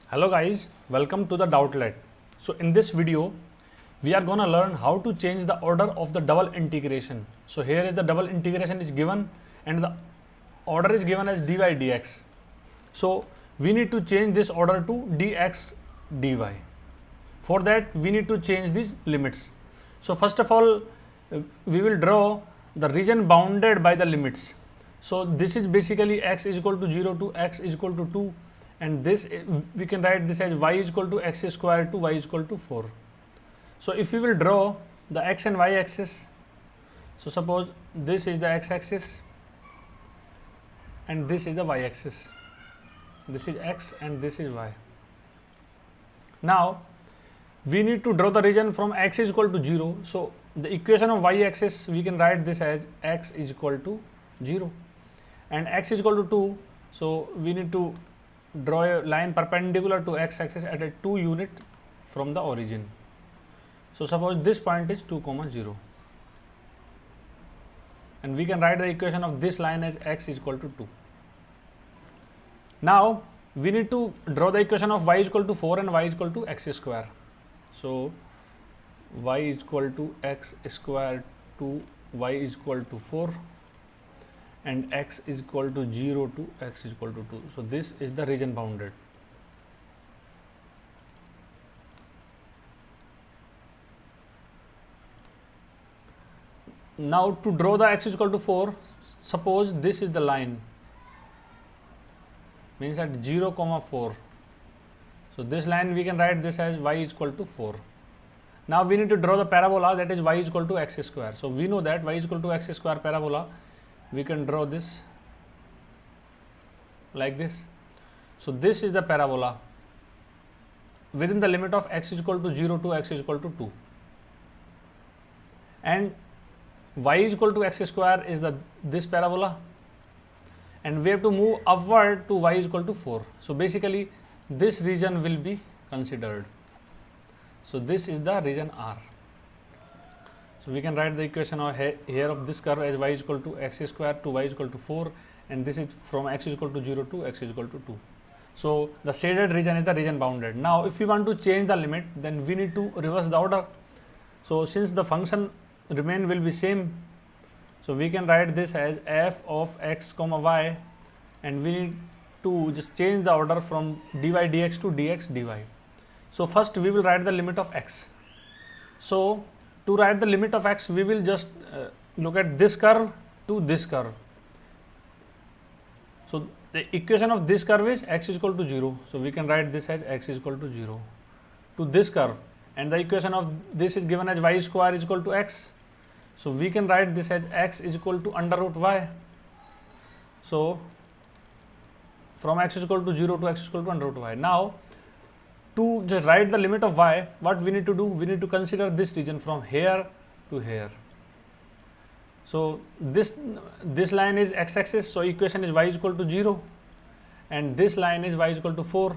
Hello guys, welcome to the Doubtlet. So in this video, we are gonna learn how to change the order of the double integration. So here is the double integration is given and the order is given as dy dx. So we need to change this order to dx dy. For that we need to change these limits. So first of all, we will draw the region bounded by the limits. So this is basically x is equal to 0 to x is equal to 2, and this we can write this as y is equal to x square to y is equal to 4. So if we will draw the x and y axis, so suppose this is the x axis and this is the y axis. This is x and this is y. Now we need to draw the region from x is equal to 0. So the equation of y axis we can write this as x is equal to 0 and x is equal to 2. So we need to draw a line perpendicular to x axis at a 2 unit from the origin. So suppose this point is 2, 0, and we can write the equation of this line as x is equal to 2. Now we need to draw the equation of y is equal to 4 and y is equal to x square. So y is equal to x square to y is equal to 4 and x is equal to 0 to x is equal to 2. So this is the region bounded. Now to draw the x is equal to 4, suppose this is the line, means at 0, 4. So this line we can write this as y is equal to 4. Now we need to draw the parabola, that is y is equal to x square. So we know that y is equal to x square parabola. We can draw this like this. So this is the parabola within the limit of x is equal to 0 to x is equal to 2, and y is equal to x square is this parabola, and we have to move upward to y is equal to 4. So basically this region will be considered. So this is the region R. So we can write the equation of here of this curve as y is equal to x square to y is equal to 4, and this is from x is equal to 0 to x is equal to 2. So the shaded region is the region bounded. Now if we want to change the limit, then we need to reverse the order. So since the function remain will be same, so we can write this as f of x comma y, and we need to just change the order from dy dx to dx dy. So first we will write the limit of x. So to write the limit of x, we will just look at this curve to this curve. So the equation of this curve is x is equal to 0. So we can write this as x is equal to 0 to this curve, and the equation of this is given as y square is equal to x. So we can write this as x is equal to under root y. So from x is equal to 0 to x is equal to under root y. Now to just write the limit of y, what we need to do? We need to consider this region from here to here. So this line is x axis, so equation is y is equal to 0, and this line is y is equal to 4.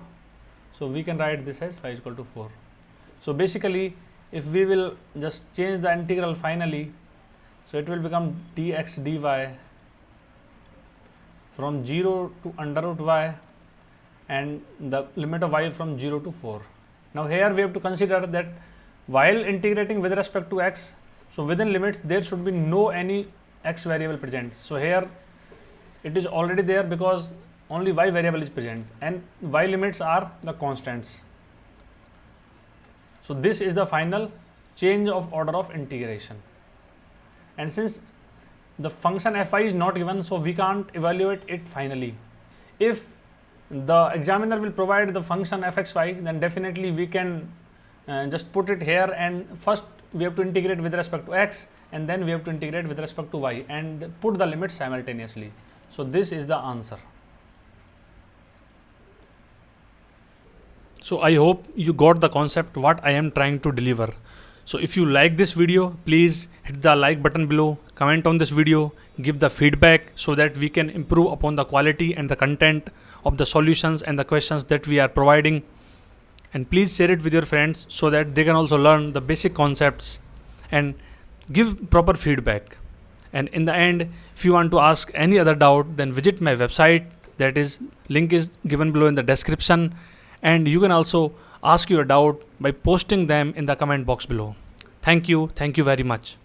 So we can write this as y is equal to 4. So basically if we will just change the integral finally, so it will become dx dy from 0 to under root y, and the limit of y from 0 to 4. Now here we have to consider that while integrating with respect to x, so within limits there should be no any x variable present. So here it is already there because only y variable is present, and y limits are the constants. So this is the final change of order of integration, and since the function fi is not given, so we can't evaluate it finally. If the examiner will provide the function fxy, then definitely we can just put it here, and first we have to integrate with respect to x, and then we have to integrate with respect to y and put the limits simultaneously. So this is the answer. So I hope you got the concept what I am trying to deliver. So if you like this video, please hit the like button below, comment on this video, give the feedback so that we can improve upon the quality and the content of the solutions and the questions that we are providing. And please share it with your friends so that they can also learn the basic concepts and give proper feedback. And in the end, if you want to ask any other doubt, then visit my website, that is link is given below in the description, and you can also ask your doubt by posting them in the comment box below. Thank you very much.